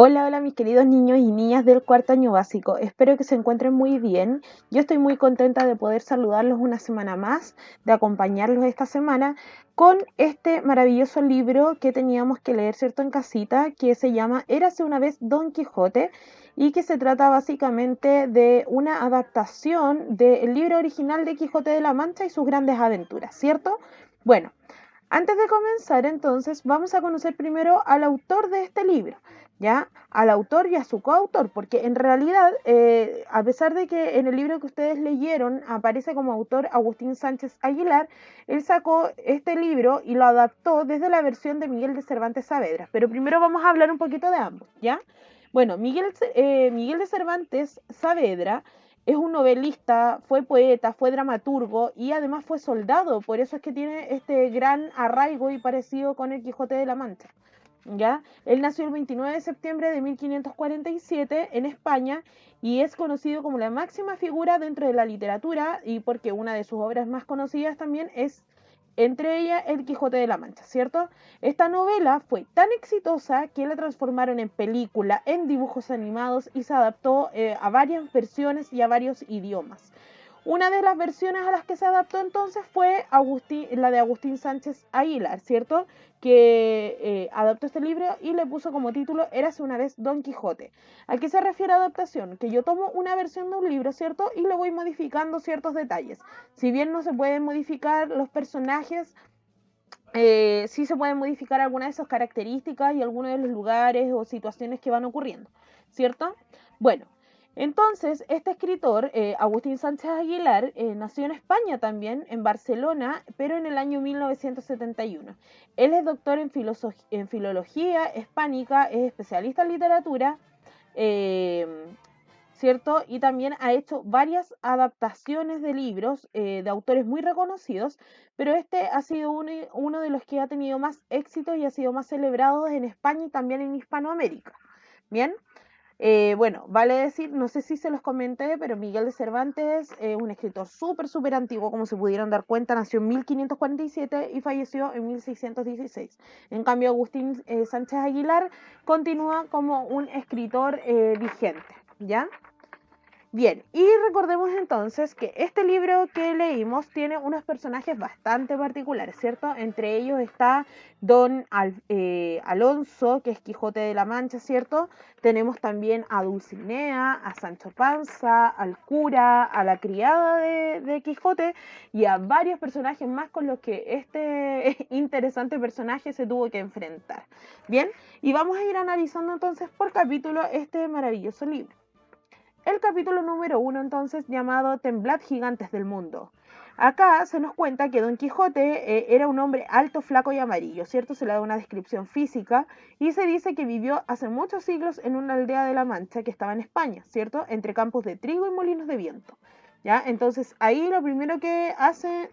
Hola, hola mis queridos niños y niñas del cuarto año básico. Espero que se encuentren muy bien. Yo estoy muy contenta de poder saludarlos una semana más, de acompañarlos esta semana con este maravilloso libro que teníamos que leer, ¿cierto? En casita, que se llama Érase una vez Don Quijote y que se trata básicamente de una adaptación del libro original de Quijote de la Mancha y sus grandes aventuras, ¿cierto? Bueno, antes de comenzar, entonces, vamos a conocer primero al autor de este libro, ¿ya? Al autor y a su coautor, porque en realidad, a pesar de que en el libro que ustedes leyeron aparece como autor Agustín Sánchez Aguilar, él sacó este libro y lo adaptó desde la versión de Miguel de Cervantes Saavedra. Pero primero vamos a hablar un poquito de ambos, ¿ya? Bueno, Miguel de Cervantes Saavedra es un novelista, fue poeta, fue dramaturgo y además fue soldado, por eso es que tiene este gran arraigo y parecido con el Quijote de la Mancha. ¿Ya? Él nació el 29 de septiembre de 1547 en España y es conocido como la máxima figura dentro de la literatura y porque una de sus obras más conocidas también es entre ellas El Quijote de la Mancha, ¿cierto? Esta novela fue tan exitosa que la transformaron en película, en dibujos animados y se adaptó a varias versiones y a varios idiomas. Una de las versiones a las que se adaptó entonces fue la de Agustín Sánchez Aguilar, ¿cierto? Que adaptó este libro y le puso como título Érase una vez Don Quijote. ¿A qué se refiere adaptación? Que yo tomo una versión de un libro, ¿cierto? Y le voy modificando ciertos detalles. Si bien no se pueden modificar los personajes, sí se pueden modificar algunas de sus características y algunos de los lugares o situaciones que van ocurriendo, ¿cierto? Bueno, entonces este escritor, Agustín Sánchez Aguilar, nació en España también, en Barcelona, pero en el año 1971. Él es doctor en filología hispánica, es especialista en literatura, eh, ¿cierto? Y también ha hecho varias adaptaciones de libros de autores muy reconocidos, pero este ha sido uno de los que ha tenido más éxito y ha sido más celebrado en España y también en Hispanoamérica. Bien, bueno, vale decir, no sé si se los comenté, pero Miguel de Cervantes es un escritor súper antiguo, como se pudieron dar cuenta, nació en 1547 y falleció en 1616. En cambio, Agustín Sánchez Aguilar continúa como un escritor vigente, ¿ya? Bien, y recordemos entonces que este libro que leímos tiene unos personajes bastante particulares, ¿cierto? Entre ellos está Alonso, que es Quijote de la Mancha, ¿cierto? Tenemos también a Dulcinea, a Sancho Panza, al cura, a la criada de Quijote y a varios personajes más con los que este interesante personaje se tuvo que enfrentar. Bien, y vamos a ir analizando entonces por capítulo este maravilloso libro. El capítulo número 1 entonces llamado Temblad gigantes del mundo. Acá se nos cuenta que Don Quijote era un hombre alto, flaco y amarillo, ¿cierto? Se le da una descripción física y se dice que vivió hace muchos siglos en una aldea de la Mancha que estaba en España, ¿cierto? Entre campos de trigo y molinos de viento, ¿ya? Entonces ahí lo primero que hace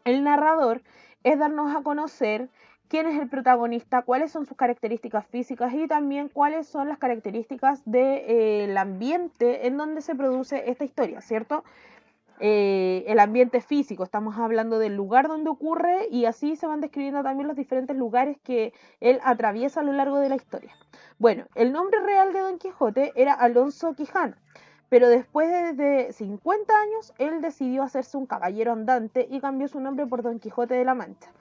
el narrador es darnos a conocer quién es el protagonista, cuáles son sus características físicas y también cuáles son las características del ambiente en donde se produce esta historia, ¿cierto? El ambiente físico, estamos hablando del lugar donde ocurre y así se van describiendo también los diferentes lugares que él atraviesa a lo largo de la historia. Bueno, el nombre real de Don Quijote era Alonso Quijano, pero después de 50 años él decidió hacerse un caballero andante y cambió su nombre por Don Quijote de la Mancha.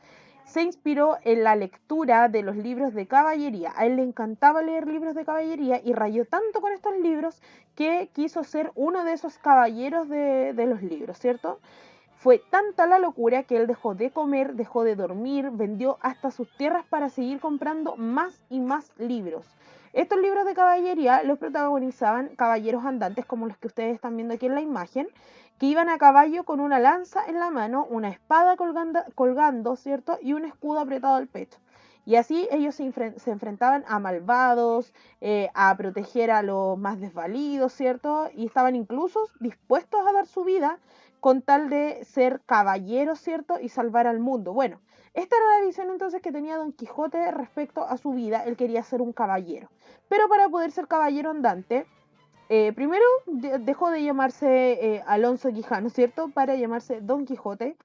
Se inspiró en la lectura de los libros de caballería. A él le encantaba leer libros de caballería y rayó tanto con estos libros que quiso ser uno de esos caballeros de los libros, ¿cierto? Fue tanta la locura que él dejó de comer, dejó de dormir, vendió hasta sus tierras para seguir comprando más y más libros. Estos libros de caballería los protagonizaban caballeros andantes como los que ustedes están viendo aquí en la imagen, que iban a caballo con una lanza en la mano, una espada colgando, ¿cierto? Y un escudo apretado al pecho. Y así ellos se enfrentaban a malvados, a proteger a los más desvalidos, ¿cierto? Y estaban incluso dispuestos a dar su vida con tal de ser caballero, ¿cierto? Y salvar al mundo. Bueno, esta era la visión entonces que tenía Don Quijote respecto a su vida. Él quería ser un caballero. Pero para poder ser caballero andante, primero dejó de llamarse Alonso Quijano, ¿cierto? Para llamarse Don Quijote.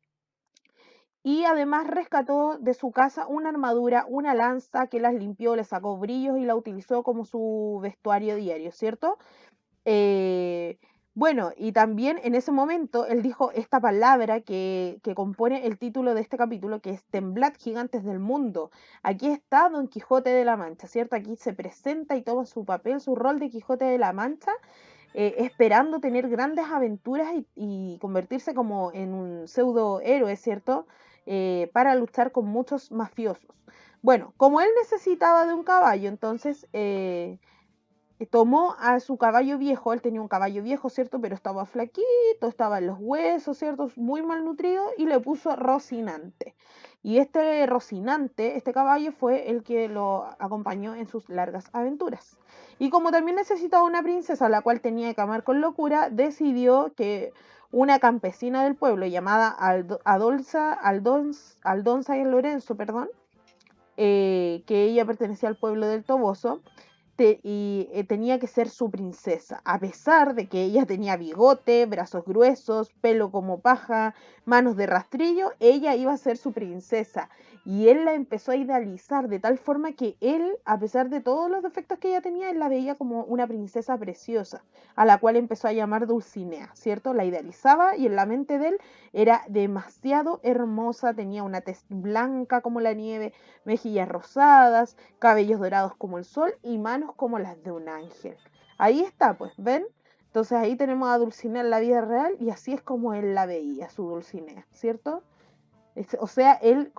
y además rescató de su casa una armadura, una lanza que las limpió, le sacó brillos y la utilizó como su vestuario diario, ¿cierto? Eh, bueno, y también en ese momento él dijo esta palabra que compone el título de este capítulo, que es Temblad, gigantes del mundo. Aquí está Don Quijote de la Mancha, ¿cierto? Aquí se presenta y toma su papel, su rol de Quijote de la Mancha, esperando tener grandes aventuras y convertirse como en un pseudo héroe, ¿cierto? Para luchar con muchos mafiosos. Bueno, como él necesitaba de un caballo, entonces tomó a su caballo viejo, él tenía un caballo viejo, ¿cierto? Pero estaba flaquito, estaba en los huesos, ¿cierto? Muy malnutrido y le puso Rocinante. Y este Rocinante, este caballo, fue el que lo acompañó en sus largas aventuras. Y como también necesitaba una princesa, la cual tenía que amar con locura, decidió que una campesina del pueblo llamada Aldonza y Lorenzo, perdón, que ella pertenecía al pueblo del Toboso, tenía que ser su princesa, a pesar de que ella tenía bigote, brazos gruesos, pelo como paja, manos de rastrillo, ella iba a ser su princesa. Y él la empezó a idealizar de tal forma que él, a pesar de todos los defectos que ella tenía, él la veía como una princesa preciosa, a la cual empezó a llamar Dulcinea, ¿cierto? La idealizaba y en la mente de él era demasiado hermosa, tenía una tez blanca como la nieve, mejillas rosadas, cabellos dorados como el sol y manos como las de un ángel. Ahí está, pues, ¿ven? Entonces ahí tenemos a Dulcinea en la vida real y así es como él la veía, su Dulcinea, ¿cierto? O sea, él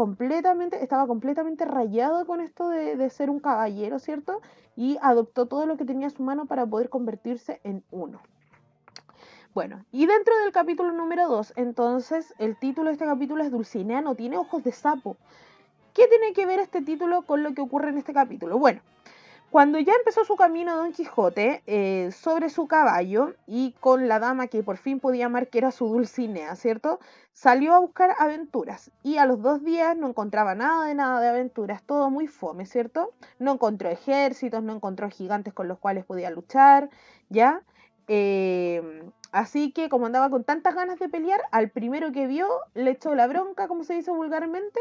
estaba completamente rayado con esto de ser un caballero, ¿cierto? Y adoptó todo lo que tenía a su mano para poder convertirse en uno. Bueno, y dentro del capítulo número 2, entonces, el título de este capítulo es Dulcinea no tiene ojos de sapo. ¿Qué tiene que ver este título con lo que ocurre en este capítulo? Bueno, cuando ya empezó su camino Don Quijote sobre su caballo y con la dama que por fin podía amar, que era su Dulcinea, ¿cierto? Salió a buscar aventuras y a los 2 días no encontraba nada de aventuras, todo muy fome, ¿cierto? No encontró ejércitos, no encontró gigantes con los cuales podía luchar, ¿ya? Así que como andaba con tantas ganas de pelear, al primero que vio le echó la bronca, como se dice vulgarmente,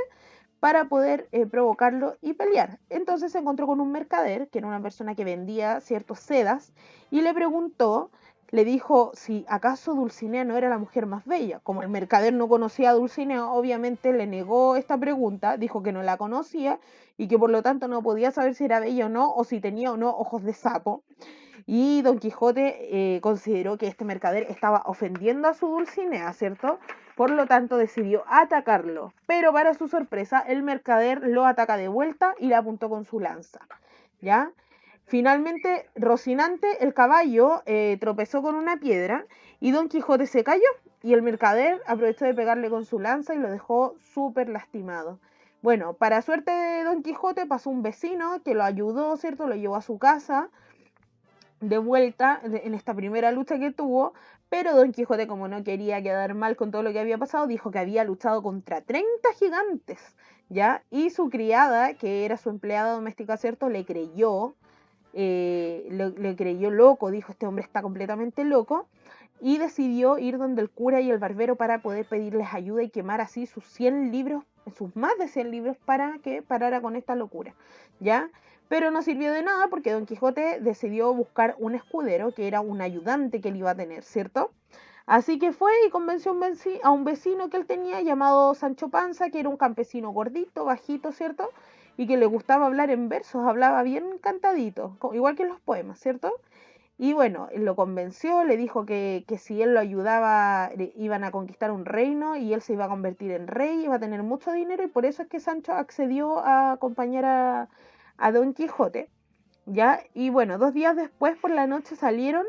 para poder provocarlo y pelear. Entonces se encontró con un mercader, que era una persona que vendía ciertas sedas, y le preguntó, le dijo si acaso Dulcinea no era la mujer más bella. Como el mercader no conocía a Dulcinea, obviamente le negó esta pregunta, dijo que no la conocía y que por lo tanto no podía saber si era bella o no, o si tenía o no ojos de sapo. Y Don Quijote consideró que este mercader estaba ofendiendo a su Dulcinea, ¿cierto? Por lo tanto decidió atacarlo, pero para su sorpresa el mercader lo ataca de vuelta y le apuntó con su lanza, ¿ya? Finalmente, Rocinante, el caballo, tropezó con una piedra y Don Quijote se cayó y el mercader aprovechó de pegarle con su lanza y lo dejó súper lastimado. Bueno, para suerte de Don Quijote pasó un vecino que lo ayudó, ¿cierto? Lo llevó a su casa de vuelta en esta primera lucha que tuvo, pero Don Quijote, como no quería quedar mal con todo lo que había pasado, dijo que había luchado contra 30 gigantes, ¿ya? Y su criada, que era su empleada doméstica, ¿cierto? Le creyó loco, dijo, este hombre está completamente loco, y decidió ir donde el cura y el barbero para poder pedirles ayuda y quemar así sus 100 libros, sus más de 100 libros, para que parara con esta locura, ¿ya? Pero no sirvió de nada porque Don Quijote decidió buscar un escudero, que era un ayudante que él iba a tener, ¿cierto? Así que fue y convenció a un vecino que él tenía llamado Sancho Panza, que era un campesino gordito, bajito, ¿cierto? Y que le gustaba hablar en versos, hablaba bien cantadito, igual que en los poemas, ¿cierto? Y bueno, lo convenció, le dijo que si él lo ayudaba iban a conquistar un reino y él se iba a convertir en rey, iba a tener mucho dinero y por eso es que Sancho accedió a acompañar a Don Quijote, ¿ya? Y bueno, 2 días después por la noche salieron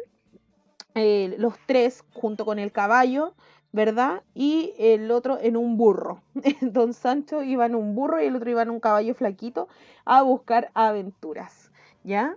los tres junto con el caballo, ¿verdad? Y el otro en un burro. Don Sancho iba en un burro y el otro iba en un caballo flaquito a buscar aventuras, ¿ya?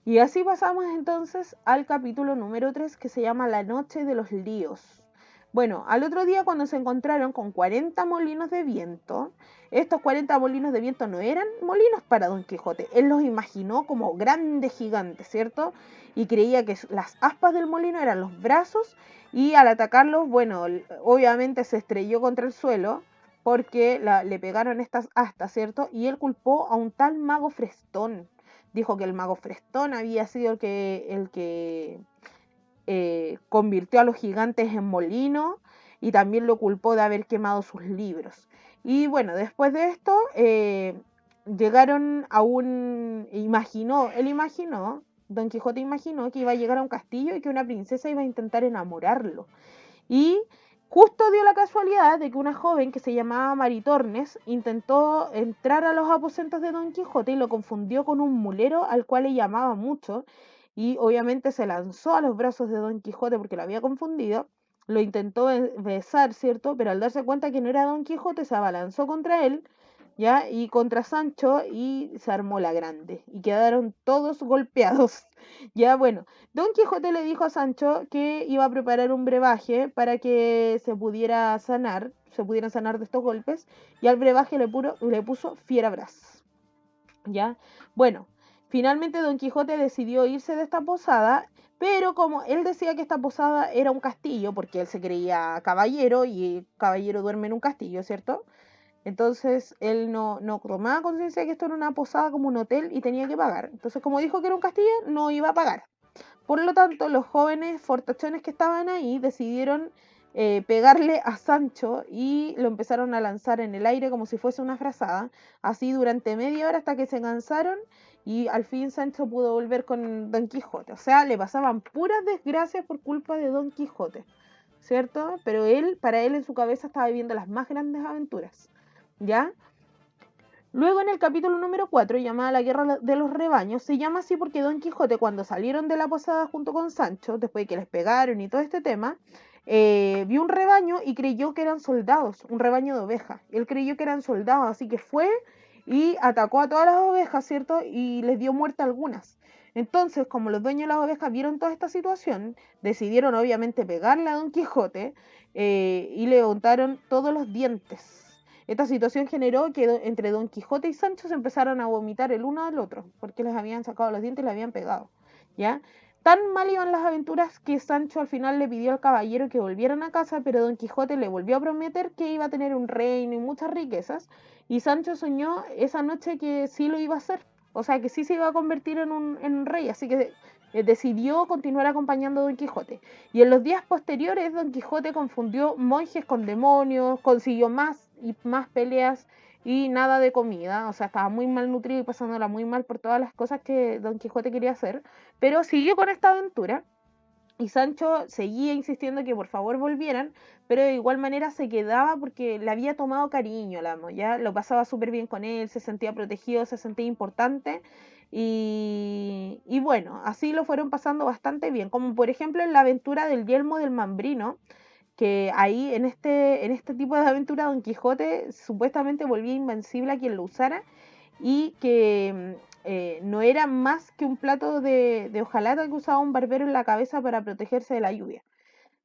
Y así pasamos entonces al capítulo número 3 que se llama La noche de los líos. Bueno, al otro día cuando se encontraron con 40 molinos de viento, estos 40 molinos de viento no eran molinos para Don Quijote, él los imaginó como grandes gigantes, ¿cierto? Y creía que las aspas del molino eran los brazos y al atacarlos, bueno, obviamente se estrelló contra el suelo porque le pegaron estas astas, ¿cierto? Y él culpó a un tal mago Frestón. Dijo que el mago Frestón había sido el que convirtió a los gigantes en molino, y también lo culpó de haber quemado sus libros. Y bueno, después de esto llegaron a Don Quijote imaginó que iba a llegar a un castillo y que una princesa iba a intentar enamorarlo. Y justo dio la casualidad de que una joven que se llamaba Maritornes intentó entrar a los aposentos de Don Quijote y lo confundió con un mulero al cual le llamaba mucho, y obviamente se lanzó a los brazos de Don Quijote porque lo había confundido, lo intentó besar, ¿cierto? Pero al darse cuenta que no era Don Quijote, se abalanzó contra él, ¿ya? Y contra Sancho, y se armó la grande y quedaron todos golpeados. Ya, bueno, Don Quijote le dijo a Sancho que iba a preparar un brebaje para que se pudieran sanar de estos golpes, y al brebaje le puso Fierabras. ¿Ya? Bueno, finalmente Don Quijote decidió irse de esta posada, pero como él decía que esta posada era un castillo, porque él se creía caballero y caballero duerme en un castillo, ¿cierto? Entonces él no tomaba conciencia de que esto era una posada como un hotel y tenía que pagar. Entonces, como dijo que era un castillo, no iba a pagar. Por lo tanto, los jóvenes fortachones que estaban ahí decidieron pegarle a Sancho y lo empezaron a lanzar en el aire como si fuese una frazada, así durante media hora hasta que se cansaron, y al fin Sancho pudo volver con Don Quijote. O sea, le pasaban puras desgracias por culpa de Don Quijote, ¿cierto? Pero para él en su cabeza estaba viviendo las más grandes aventuras, ¿ya? Luego, en el capítulo número 4, llamada La Guerra de los Rebaños, se llama así porque Don Quijote, cuando salieron de la posada junto con Sancho, después de que les pegaron y todo este tema, vio un rebaño y creyó que eran soldados, un rebaño de ovejas. Él creyó que eran soldados, así que fue y atacó a todas las ovejas, ¿cierto? Y les dio muerte a algunas. Entonces, como los dueños de las ovejas vieron toda esta situación, decidieron obviamente pegarle a Don Quijote, y le untaron todos los dientes. Esta situación generó que entre Don Quijote y Sancho se empezaron a vomitar el uno al otro, porque les habían sacado los dientes y le habían pegado, ¿ya? Tan mal iban las aventuras que Sancho al final le pidió al caballero que volvieran a casa, pero Don Quijote le volvió a prometer que iba a tener un reino y muchas riquezas, y Sancho soñó esa noche que sí lo iba a hacer, o sea, que sí se iba a convertir en un rey, así que decidió continuar acompañando a Don Quijote. Y en los días posteriores, Don Quijote confundió monjes con demonios, consiguió más y más peleas y nada de comida. O sea, estaba muy mal nutrido y pasándola muy mal por todas las cosas que Don Quijote quería hacer. Pero siguió con esta aventura. Y Sancho seguía insistiendo que por favor volvieran, pero de igual manera se quedaba porque le había tomado cariño al amo, ya lo pasaba súper bien con él, se sentía protegido, se sentía importante, y bueno, así lo fueron pasando bastante bien, como por ejemplo en la aventura del yelmo del Mambrino, que ahí en este tipo de aventura Don Quijote supuestamente volvía invencible a quien lo usara, y que no era más que un plato de hojalata que usaba un barbero en la cabeza para protegerse de la lluvia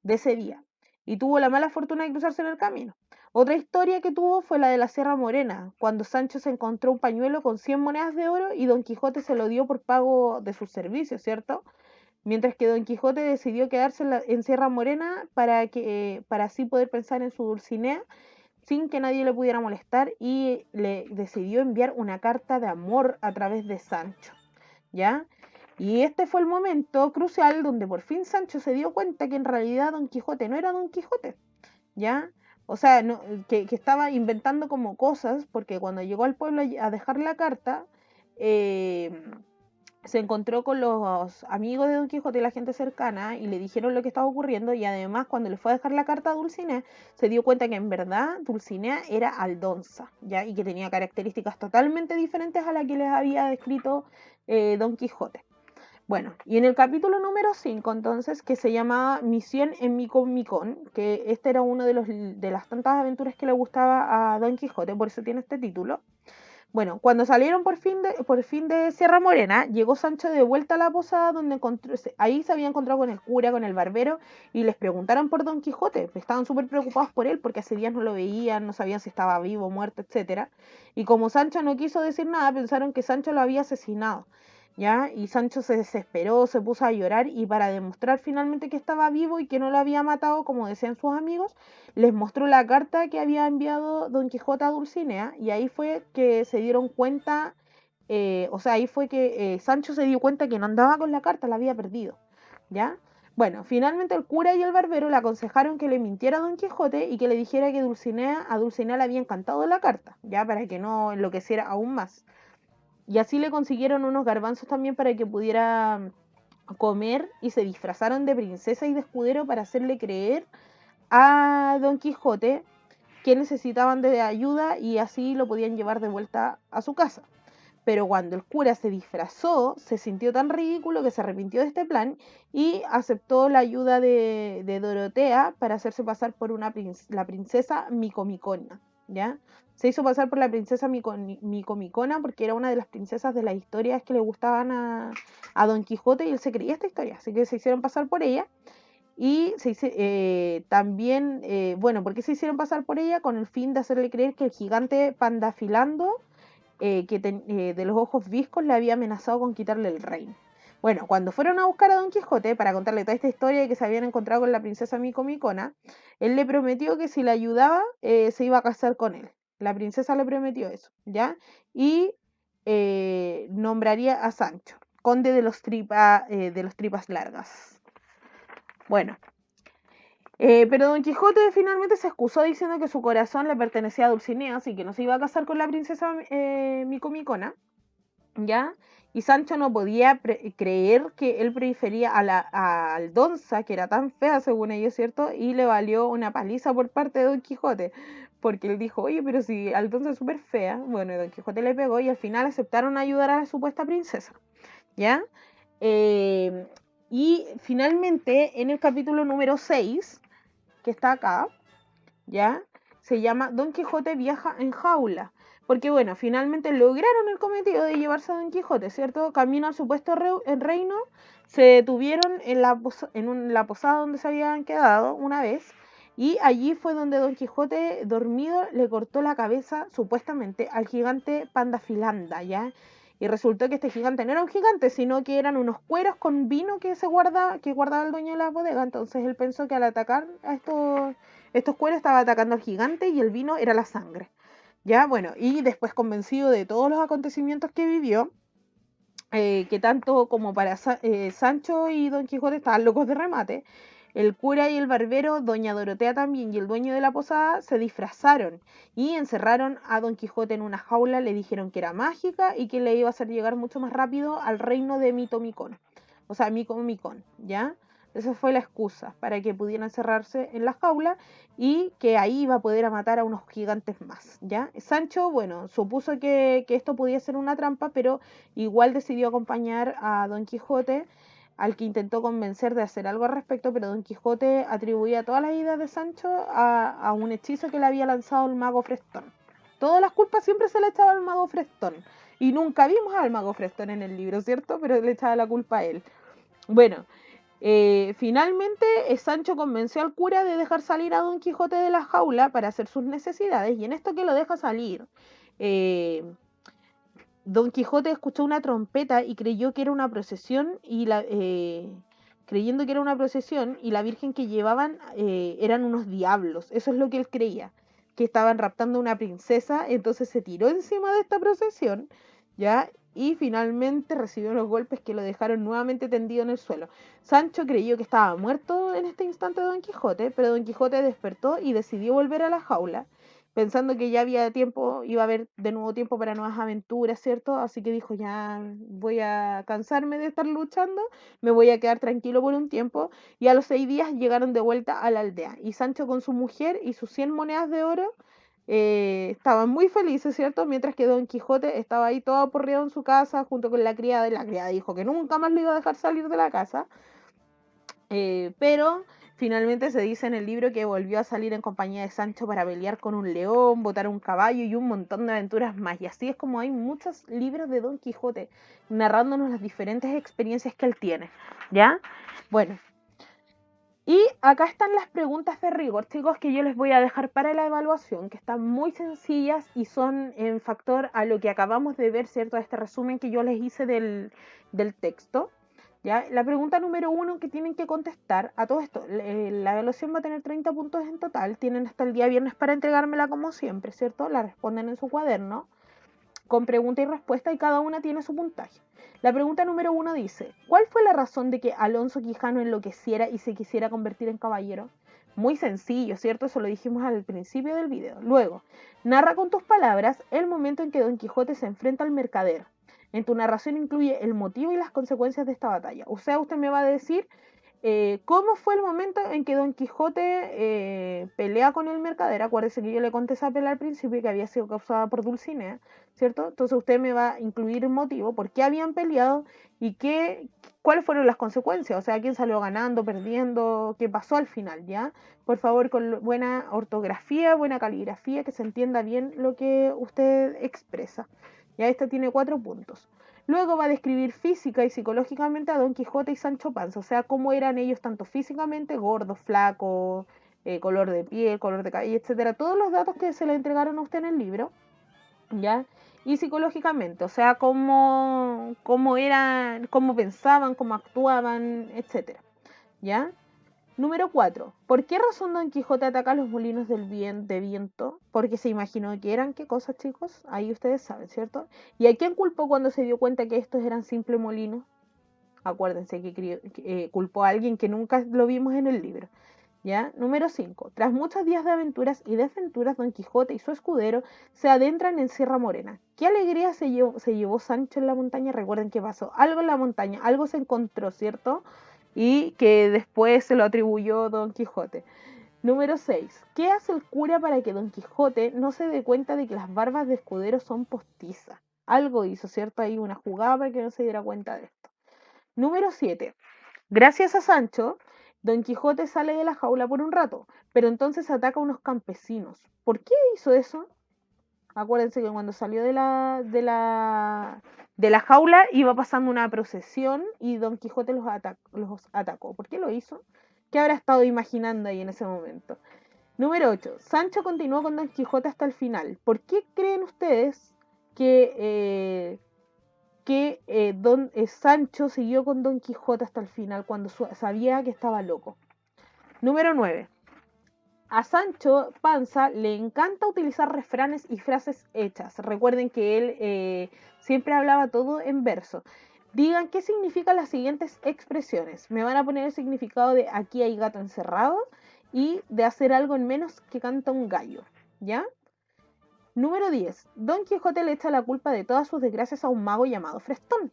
de ese día, y tuvo la mala fortuna de cruzarse en el camino. Otra historia que tuvo fue la de la Sierra Morena, cuando Sancho se encontró un pañuelo con 100 monedas de oro y Don Quijote se lo dio por pago de sus servicios, ¿cierto? Mientras que Don Quijote decidió quedarse en Sierra Morena para así poder pensar en su Dulcinea sin que nadie le pudiera molestar, y le decidió enviar una carta de amor a través de Sancho, ¿ya? Y este fue el momento crucial donde por fin Sancho se dio cuenta que en realidad Don Quijote no era Don Quijote, ¿ya? O sea, que estaba inventando como cosas, porque cuando llegó al pueblo a dejar la carta, eh, se encontró con los amigos de Don Quijote y la gente cercana y le dijeron lo que estaba ocurriendo, y además cuando le fue a dejar la carta a Dulcinea se dio cuenta que en verdad Dulcinea era Aldonza, ¿ya? Y que tenía características totalmente diferentes a las que les había descrito Don Quijote. Bueno, y en el capítulo número 5 entonces, que se llamaba Misión en Micón Micón, que este era uno de las tantas aventuras que le gustaba a Don Quijote, por eso tiene este título. Bueno, cuando salieron por fin de Sierra Morena, llegó Sancho de vuelta a la posada donde ahí se había encontrado con el cura, con el barbero, y les preguntaron por Don Quijote. Estaban súper preocupados por él porque hace días no lo veían, no sabían si estaba vivo, muerto, etcétera. Y como Sancho no quiso decir nada, pensaron que Sancho lo había asesinado. ¿ya? Y Sancho se desesperó, se puso a llorar y para demostrar finalmente que estaba vivo y que no lo había matado, como decían sus amigos, les mostró la carta que había enviado Don Quijote a Dulcinea y ahí fue que se dieron cuenta, o sea, ahí fue que Sancho se dio cuenta que no andaba con la carta, la había perdido, ¿ya? Bueno, finalmente el cura y el barbero le aconsejaron que le mintiera a Don Quijote y que le dijera que a Dulcinea le había encantado la carta, ya para que no enloqueciera aún más. Y así le consiguieron unos garbanzos también para que pudiera comer y se disfrazaron de princesa y de escudero para hacerle creer a Don Quijote que necesitaban de ayuda y así lo podían llevar de vuelta a su casa. Pero cuando el cura se disfrazó, se sintió tan ridículo que se arrepintió de este plan y aceptó la ayuda de Dorotea para hacerse pasar por la princesa Micomicona, ¿ya? Se hizo pasar por la princesa Micomicona porque era una de las princesas de las historias que le gustaban a Don Quijote y él se creía esta historia, así que se hicieron pasar por ella. Y también, bueno, ¿por qué se hicieron pasar por ella? Con el fin de hacerle creer que el gigante Pandafilando de los ojos viscos le había amenazado con quitarle el reino. Bueno, cuando fueron a buscar a Don Quijote para contarle toda esta historia de que se habían encontrado con la princesa Micomicona, él le prometió que si le ayudaba se iba a casar con él. La princesa le prometió eso, ¿ya? Y nombraría a Sancho, conde de los tripas largas. Bueno, pero Don Quijote finalmente se excusó diciendo que su corazón le pertenecía a Dulcinea, así que no se iba a casar con la princesa Micomicona, ¿ya? Y Sancho no podía creer que él prefería a Aldonza, que era tan fea según ellos, ¿cierto? Y le valió una paliza por parte de Don Quijote, porque él dijo, oye, pero si Aldonza es súper fea, bueno, y Don Quijote le pegó y al final aceptaron ayudar a la supuesta princesa, ¿ya? Eh, y finalmente, en el capítulo número 6 que está acá, ¿ya? Se llama Don Quijote viaja en jaula. Porque bueno, finalmente lograron el cometido de llevarse a Don Quijote, ¿cierto? Camino al supuesto reino, se detuvieron en la posada donde se habían quedado una vez, y allí fue donde Don Quijote, dormido, le cortó la cabeza, supuestamente, al gigante Pandafilanda, ¿ya? Y resultó que este gigante no era un gigante, sino que eran unos cueros con vino que guardaba el dueño de la bodega. Entonces él pensó que al atacar a estos cueros estaba atacando al gigante y el vino era la sangre. Ya, bueno, y después convencido de todos los acontecimientos que vivió, que tanto como para Sancho y Don Quijote estaban locos de remate, el cura y el barbero, doña Dorotea también y el dueño de la posada se disfrazaron y encerraron a Don Quijote en una jaula, le dijeron que era mágica y que le iba a hacer llegar mucho más rápido al reino de Mitomicón, o sea, Micomicón, ¿ya? Esa fue la excusa para que pudieran encerrarse en la jaula y que ahí iba a poder matar a unos gigantes más, ¿ya? Sancho, bueno, supuso que esto podía ser una trampa, pero igual decidió acompañar a Don Quijote, al que intentó convencer de hacer algo al respecto, pero Don Quijote atribuía todas las ideas de Sancho a un hechizo que le había lanzado el mago Frestón. Todas las culpas siempre se le echaba al mago Frestón. Y nunca vimos al mago Frestón en el libro, ¿cierto? Pero le echaba la culpa a él. Bueno, finalmente Sancho convenció al cura de dejar salir a Don Quijote de la jaula para hacer sus necesidades, y en esto que lo deja salir, eh, Don Quijote escuchó una trompeta y creyó que era una procesión creyendo que era una procesión y la virgen que llevaban eran unos diablos. Eso es lo que él creía, que estaban raptando a una princesa. Entonces se tiró encima de esta procesión, ¿ya? Y finalmente recibió los golpes que lo dejaron nuevamente tendido en el suelo. Sancho creyó que estaba muerto en este instante Don Quijote, pero Don Quijote despertó y decidió volver a la jaula pensando que ya había tiempo, iba a haber de nuevo tiempo para nuevas aventuras, ¿cierto? Así que dijo, ya voy a cansarme de estar luchando, me voy a quedar tranquilo por un tiempo, y a los 6 días llegaron de vuelta a la aldea, y Sancho con su mujer y sus 100 monedas de oro estaban muy felices, ¿cierto? Mientras que Don Quijote estaba ahí todo aporreado en su casa junto con la criada, y la criada dijo que nunca más lo iba a dejar salir de la casa, pero finalmente se dice en el libro que volvió a salir en compañía de Sancho para pelear con un león, botar un caballo y un montón de aventuras más. Y así es como hay muchos libros de Don Quijote narrándonos las diferentes experiencias que él tiene, ¿ya? Bueno, Y acá están las preguntas de rigor, chicos, que yo les voy a dejar para la evaluación, que están muy sencillas y son en factor a lo que acabamos de ver, ¿cierto? Este resumen que yo les hice del texto. ¿Ya? La pregunta número 1 que tienen que contestar a todo esto, la evaluación va a tener 30 puntos en total, tienen hasta el día viernes para entregármela como siempre, ¿cierto? La responden en su cuaderno con pregunta y respuesta y cada una tiene su puntaje. La pregunta número 1 dice, ¿cuál fue la razón de que Alonso Quijano enloqueciera y se quisiera convertir en caballero? Muy sencillo, ¿cierto? Eso lo dijimos al principio del video. Luego, narra con tus palabras el momento en que Don Quijote se enfrenta al mercader. En tu narración incluye el motivo y las consecuencias de esta batalla. O sea, usted me va a decir cómo fue el momento en que Don Quijote pelea con el mercader. Acuérdese que yo le conté esa pelea al principio que había sido causada por Dulcinea, ¿cierto? Entonces usted me va a incluir el motivo, por qué habían peleado y cuáles fueron las consecuencias, o sea, quién salió ganando, perdiendo, qué pasó al final, ¿ya? Por favor, con buena ortografía, buena caligrafía, que se entienda bien lo que usted expresa. Ya esta tiene 4 puntos. Luego va a describir física y psicológicamente a Don Quijote y Sancho Panza, o sea, cómo eran ellos tanto físicamente, gordos, flacos, color de piel, color de cabello, etcétera. Todos los datos que se le entregaron a usted en el libro, ¿ya? Y psicológicamente, o sea, cómo eran, cómo pensaban, cómo actuaban, etcétera, ¿ya? Número 4. ¿Por qué razón Don Quijote ataca los molinos de viento? Porque se imaginó que eran, ¿qué cosas, chicos? Ahí ustedes saben, ¿cierto? ¿Y a quién culpó cuando se dio cuenta que estos eran simples molinos? Acuérdense que culpó a alguien que nunca lo vimos en el libro. ¿Ya? Número 5. Tras muchos días de aventuras y desventuras, Don Quijote y su escudero se adentran en Sierra Morena. ¿Qué alegría se llevó Sancho en la montaña? Recuerden que pasó algo en la montaña, algo se encontró, ¿cierto? Y que después se lo atribuyó Don Quijote. Número 6. ¿Qué hace el cura para que Don Quijote no se dé cuenta de que las barbas de escudero son postizas? Algo hizo, ¿cierto? Ahí una jugada para que no se diera cuenta de esto. Número 7. Gracias a Sancho, Don Quijote sale de la jaula por un rato, pero entonces ataca a unos campesinos. ¿Por qué hizo eso? Acuérdense que cuando salió de la jaula iba pasando una procesión y Don Quijote los atacó. ¿Por qué lo hizo? ¿Qué habrá estado imaginando ahí en ese momento? Número 8. Sancho continuó con Don Quijote hasta el final. ¿Por qué creen ustedes que Sancho siguió con Don Quijote hasta el final cuando sabía que estaba loco? Número 9. A Sancho Panza le encanta utilizar refranes y frases hechas. Recuerden que él siempre hablaba todo en verso. Digan qué significan las siguientes expresiones. Me van a poner el significado de aquí hay gato encerrado y de hacer algo en menos que canta un gallo. ¿Ya? Número 10. Don Quijote le echa la culpa de todas sus desgracias a un mago llamado Frestón.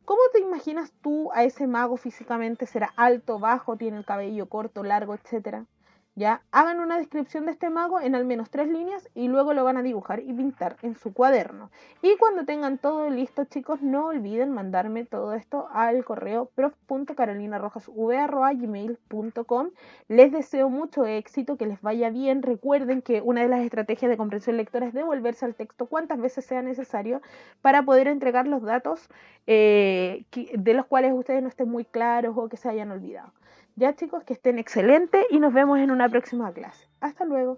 ¿Cómo te imaginas tú a ese mago físicamente? ¿Será alto, bajo, tiene el cabello corto, largo, etcétera? Ya, hagan una descripción de este mago en al menos 3 líneas y luego lo van a dibujar y pintar en su cuaderno. Y cuando tengan todo listo, chicos, no olviden mandarme todo esto al correo prof.carolinarojasv@gmail.com. Les deseo mucho éxito, que les vaya bien. Recuerden que una de las estrategias de comprensión lectora es devolverse al texto cuantas veces sea necesario para poder entregar los datos de los cuales ustedes no estén muy claros o que se hayan olvidado. Ya chicos, que estén excelentes y nos vemos en una próxima clase. Hasta luego.